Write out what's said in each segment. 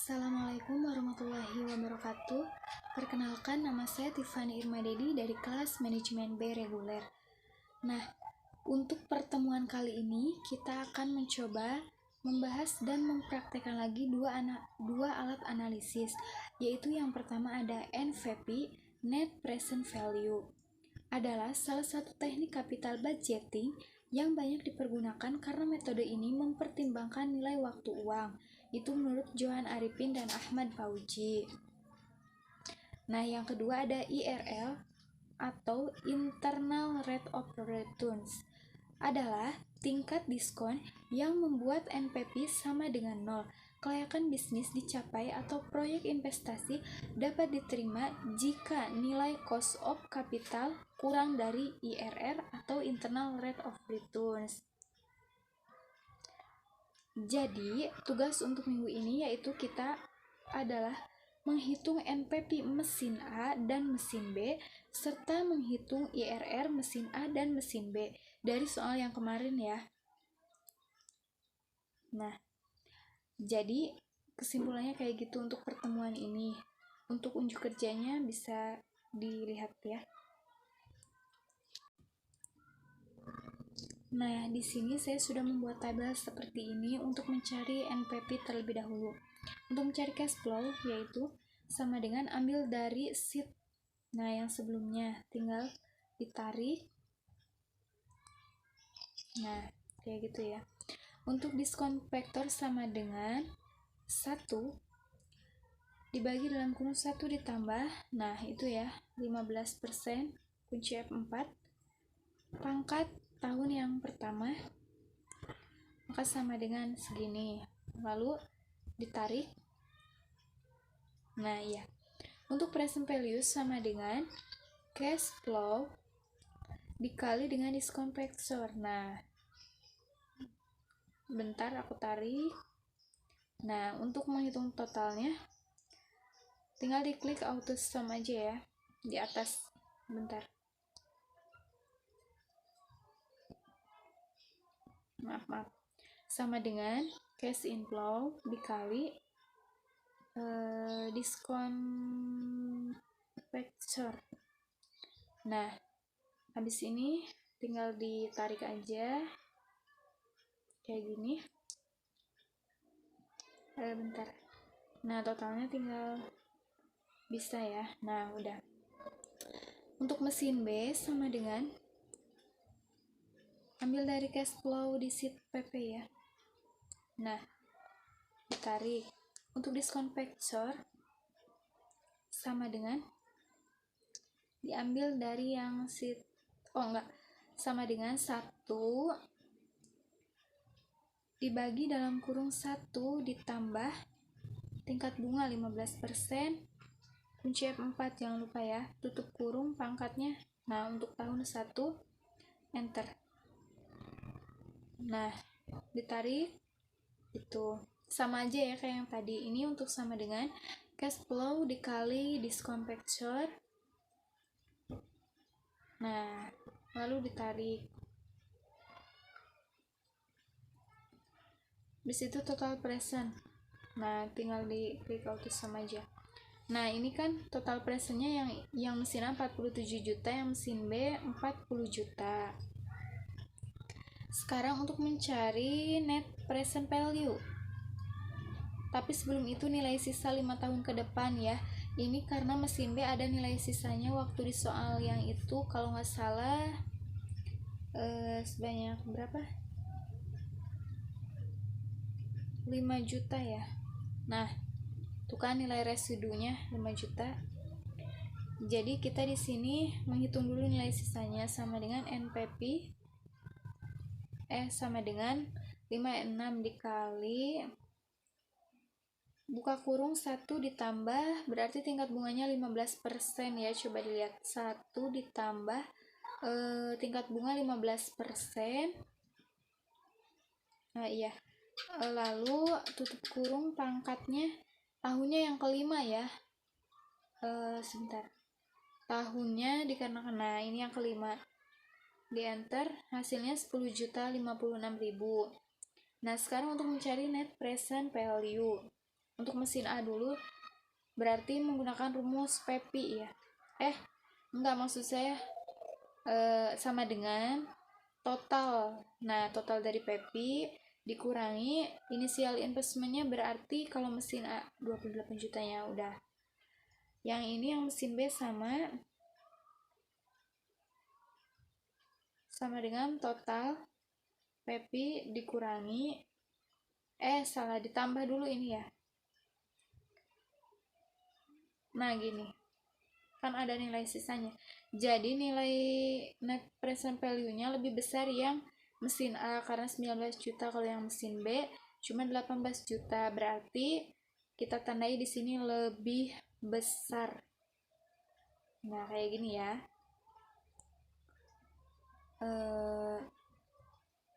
Assalamualaikum warahmatullahi wabarakatuh. Perkenalkan, nama saya Tiffany Irmadedi dari kelas Manajemen B Reguler. Nah, untuk pertemuan kali ini kita akan mencoba membahas dan mempraktekkan lagi dua alat analisis, yaitu yang pertama ada NVP, Net Present Value. Adalah salah satu teknik capital budgeting yang banyak dipergunakan karena metode ini mempertimbangkan nilai waktu uang. Itu menurut Johan Arifin dan Ahmad Fauji. Nah, yang kedua ada IRL atau Internal Rate of Returns. Adalah tingkat diskon yang membuat NPV sama dengan 0. Kelayakan bisnis dicapai atau proyek investasi dapat diterima jika nilai cost of capital kurang dari IRR atau Internal Rate of Returns. Jadi, tugas untuk minggu ini yaitu kita adalah menghitung NPV mesin A dan mesin B, serta menghitung IRR mesin A dan mesin B dari soal yang kemarin ya. Nah, jadi kesimpulannya kayak gitu untuk pertemuan ini. Untuk unjuk kerjanya bisa dilihat ya. Nah, di sini saya sudah membuat tabel seperti ini untuk mencari NPV terlebih dahulu. Untuk mencari cash flow yaitu sama dengan ambil dari sheet. Nah, yang sebelumnya tinggal ditarik. Nah, kayak gitu ya. Untuk diskon faktor sama dengan 1 dibagi dalam kurung 1 ditambah. Nah, itu ya, 15% kunci F4 pangkat tahun yang pertama, maka sama dengan segini. Lalu ditarik. Nah, ya. Untuk present value sama dengan cash flow dikali dengan diskon factor. Nah, bentar aku tarik. Nah, untuk menghitung totalnya tinggal diklik auto sum aja ya di atas. Bentar. Maaf. Sama dengan cash inflow dikali diskon factor. Nah, habis ini tinggal ditarik aja kayak gini. Bentar. Nah, totalnya tinggal bisa ya. Nah, udah. Untuk mesin B sama dengan ambil dari cash flow di sheet PP ya. Nah, ditarik. Untuk diskon factor sama dengan diambil dari yang sheet sama dengan 1 dibagi dalam kurung 1 ditambah tingkat bunga 15% kunci F4, jangan lupa ya, tutup kurung pangkatnya. Nah, untuk tahun 1 enter. Nah, ditarik itu sama aja ya kayak yang tadi. Ini untuk sama dengan cash flow dikali diskon factor. Nah, lalu ditarik. Di situ total present. Nah, tinggal diklik auto sum aja. Nah, ini kan total presentnya yang mesin A 47 juta, yang mesin B 40 juta. Sekarang untuk mencari net present value. Tapi sebelum itu nilai sisa 5 tahun ke depan ya. Ini karena mesin B ada nilai sisanya waktu di soal yang itu kalau nggak salah sebanyak berapa? 5 juta ya. Nah, itu kan nilai residunya 5 juta. Jadi kita di sini menghitung dulu nilai sisanya sama dengan NPV sama dengan 56 dikali buka kurung 1 ditambah, berarti tingkat bunganya 15% ya. Coba dilihat, 1 ditambah tingkat bunga 15%. Nah, iya. Lalu tutup kurung pangkatnya tahunnya yang kelima ya. Sebentar. Tahunnya dikarenakan, nah ini yang kelima. Di enter, hasilnya 10.056.000. Nah, sekarang untuk mencari net present value. untuk mesin A dulu, berarti menggunakan rumus PPI ya. Enggak, maksud saya sama dengan total. Nah, total dari PPI dikurangi initial investmentnya, berarti kalau mesin A 28 jutanya udah. Yang ini yang mesin B sama dengan total PPI dikurangi ditambah dulu ini ya. Nah, gini. Kan ada nilai sisanya. Jadi nilai net present value-nya lebih besar yang mesin A karena 19 juta, kalau yang mesin B cuma 18 juta. Berarti kita tandai di sini lebih besar. Nah, kayak gini ya.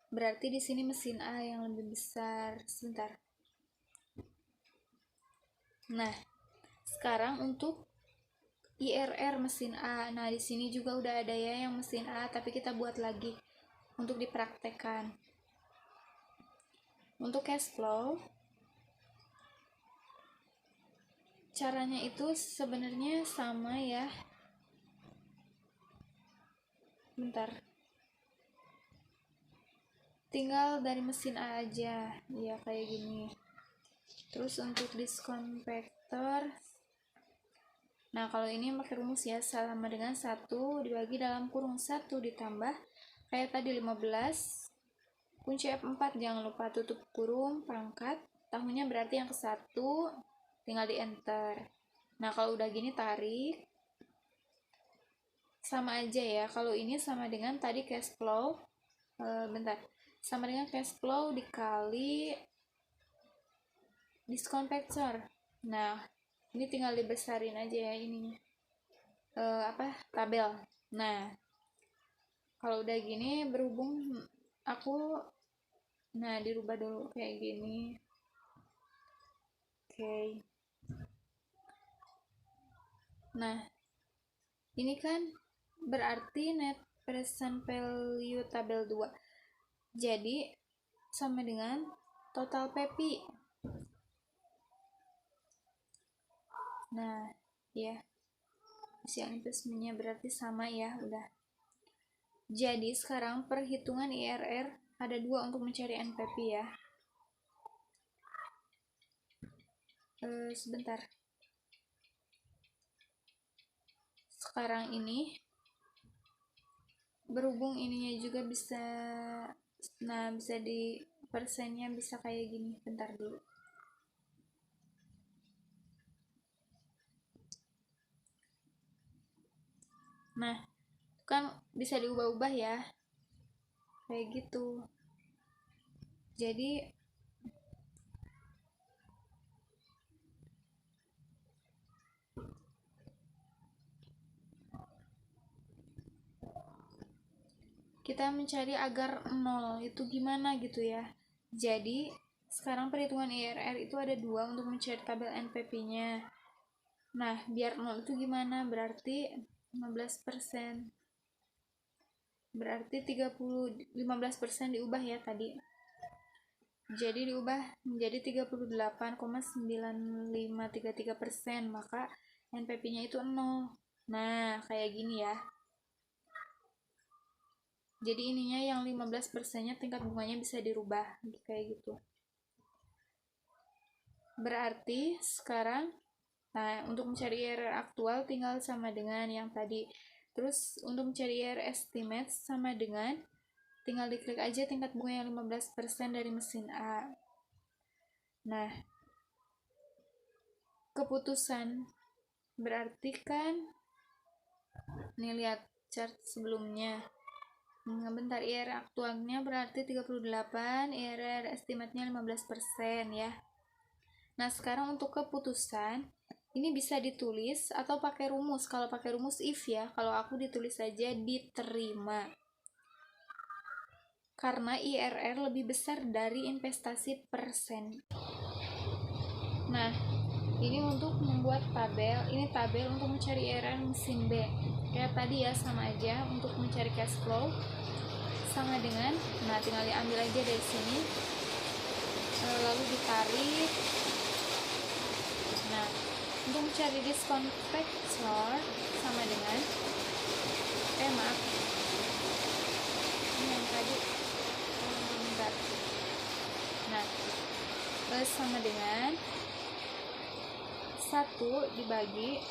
Berarti di sini mesin A yang lebih besar. Sebentar. Nah, sekarang untuk IRR mesin A. Nah, di sini juga udah ada ya yang mesin A, tapi kita buat lagi untuk dipraktekkan. Untuk cash flow, caranya itu sebenarnya sama ya. Bentar. Tinggal dari mesin A aja. Ya, kayak gini. Terus untuk discount factor, nah kalau ini pakai rumus ya, sama dengan 1 dibagi dalam kurung 1 ditambah kayak tadi 15 kunci F4, jangan lupa tutup kurung pangkat tahunnya, berarti yang ke-1 tinggal di enter. Nah, kalau udah gini tarik, sama aja ya. Kalau ini sama dengan tadi cash flow, sama dengan cash flow dikali discount factor. Nah, ini tinggal dibesarin aja ya ininya, tabel. Nah, kalau udah gini berhubung aku, nah dirubah dulu kayak gini. Oke. Nah, ini kan berarti net present value tabel 2. Jadi sama dengan total PPI. Nah, ya. Initial investmentnya berarti sama ya, udah. Jadi sekarang perhitungan IRR ada 2 untuk mencari NPV ya. Sebentar. Sekarang ini berhubung ininya juga bisa, nah bisa di persennya bisa kayak gini. Bentar dulu. Nah, kan bisa diubah-ubah ya, kayak gitu. Jadi kita mencari agar 0 itu gimana gitu ya. Jadi sekarang perhitungan IRR itu ada 2 untuk mencari tabel NPV-nya. Nah, biar 0 itu gimana? Berarti 15%. Berarti 15% diubah ya tadi. Jadi diubah menjadi 38,9533%, maka NPV-nya itu 0. Nah, kayak gini ya. Jadi ininya yang 15%-nya tingkat bunganya bisa dirubah kayak gitu. Berarti sekarang, nah untuk mencari IRR aktual tinggal sama dengan yang tadi. Terus untuk mencari IRR estimate sama dengan, tinggal diklik aja tingkat bunga yang 15% dari mesin A. Nah, keputusan berarti kan, nih lihat chart sebelumnya. Bentar, IRR aktualnya berarti 38, IRR estimate-nya 15% ya. Nah, sekarang untuk keputusan ini bisa ditulis atau pakai rumus. Kalau pakai rumus if ya, kalau aku ditulis saja diterima. Karena IRR lebih besar dari investasi persen. Nah, ini untuk membuat tabel, ini tabel untuk mencari IRR mesin B. Kayak tadi ya, sama aja untuk mencari cash flow sama dengan, nah tinggal diambil aja dari sini, lalu ditarik, Untuk mencari diskon factor sama dengan maaf, ini yang tadi bentar. Nah, sama dengan 1 dibagi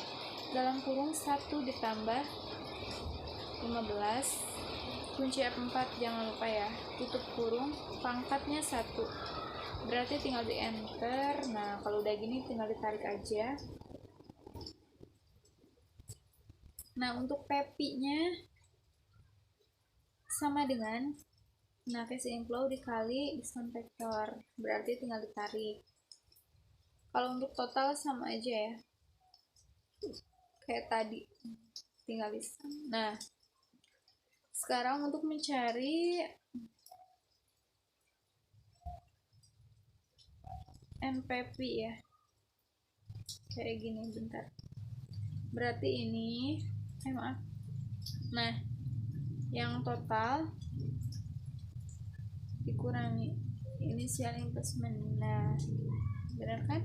dalam kurung 1 ditambah 15 kunci F4, jangan lupa ya, tutup kurung, pangkatnya 1, berarti tinggal di enter. Nah, kalau udah gini tinggal ditarik aja. Nah, untuk PP nya sama dengan cash inflow dikali diskon factor, berarti tinggal ditarik. Kalau untuk total sama aja ya, kayak tadi, tinggal diskon. Nah, sekarang untuk mencari NPV ya, kayak gini, bentar. Berarti ini maaf. Nah, yang total dikurangi initial investment. Nah, benar kan?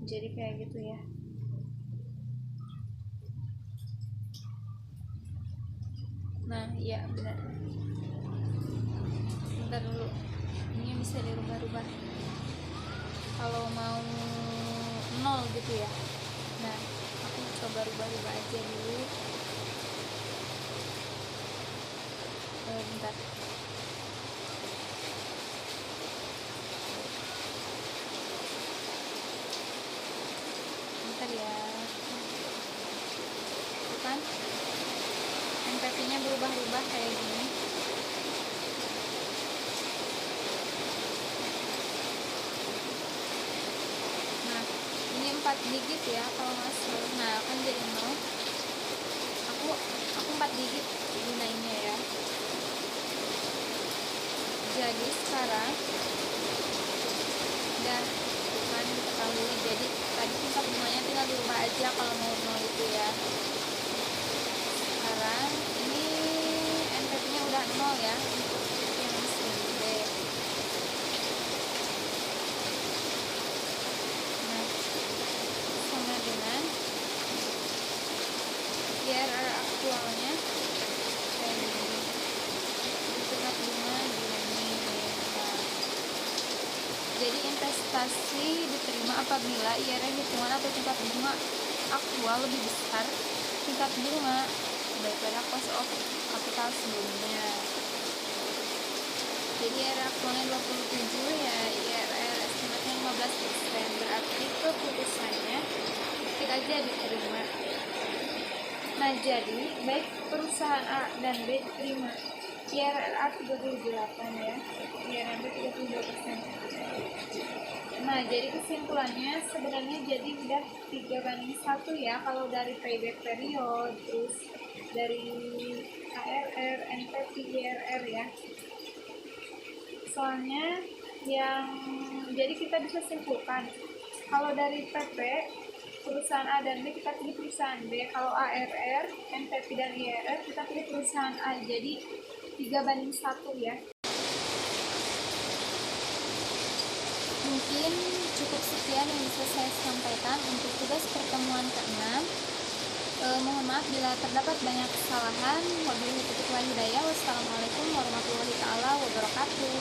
Jadi kayak gitu ya. Nah, iya benar. Bentar dulu, ini bisa dirubah-rubah kalau mau 0 gitu ya. Nah, aku coba rubah-rubah aja dulu. Bentar. Bentar ya. Bukan? NPV nya berubah-ubah kayak gini. Nah, ini 4 digit ya kalau nggak salah. Nah, kan jadi 0. Aku 4 digit gunainnya ya. Jadi sekarang udah kan diketahui, jadi tadi tingkat bunganya tinggal dirubah aja kalau mau 0 itu ya. Sekarang ini NPV nya udah 0 ya untuk yang sini B. Nah, sama dengan IRR aktualnya kayak gini, tingkat bunga gini. Nah, jadi investasi diterima apabila IRR hitungan atau tingkat bunga aktual lebih besar tingkat bunga daripada cost of capital sebelumnya. Jadi IRR aktualnya 27 ya, IRR estimatnya 15%, berarti keputusannya ketik aja diterima. Nah, jadi baik perusahaan A dan B diterima. IRR A 38 ya, IRR B 32%. Nah, jadi kesimpulannya sebenarnya jadi udah 3:1 ya kalau dari payback period, terus dari ARR, NPV, IRR ya. Soalnya yang jadi kita bisa simpulkan kalau dari PP perusahaan A dan B kita pilih perusahaan B, kalau ARR, NPV dan IRR kita pilih perusahaan A. Jadi 3:1 ya. Mungkin cukup sekian yang bisa saya sampaikan untuk tugas pertemuan ke-6. Mohon maaf bila terdapat banyak kesalahan. Wabillahi taufiq wal hidayah. Wassalamualaikum warahmatullahi wabarakatuh.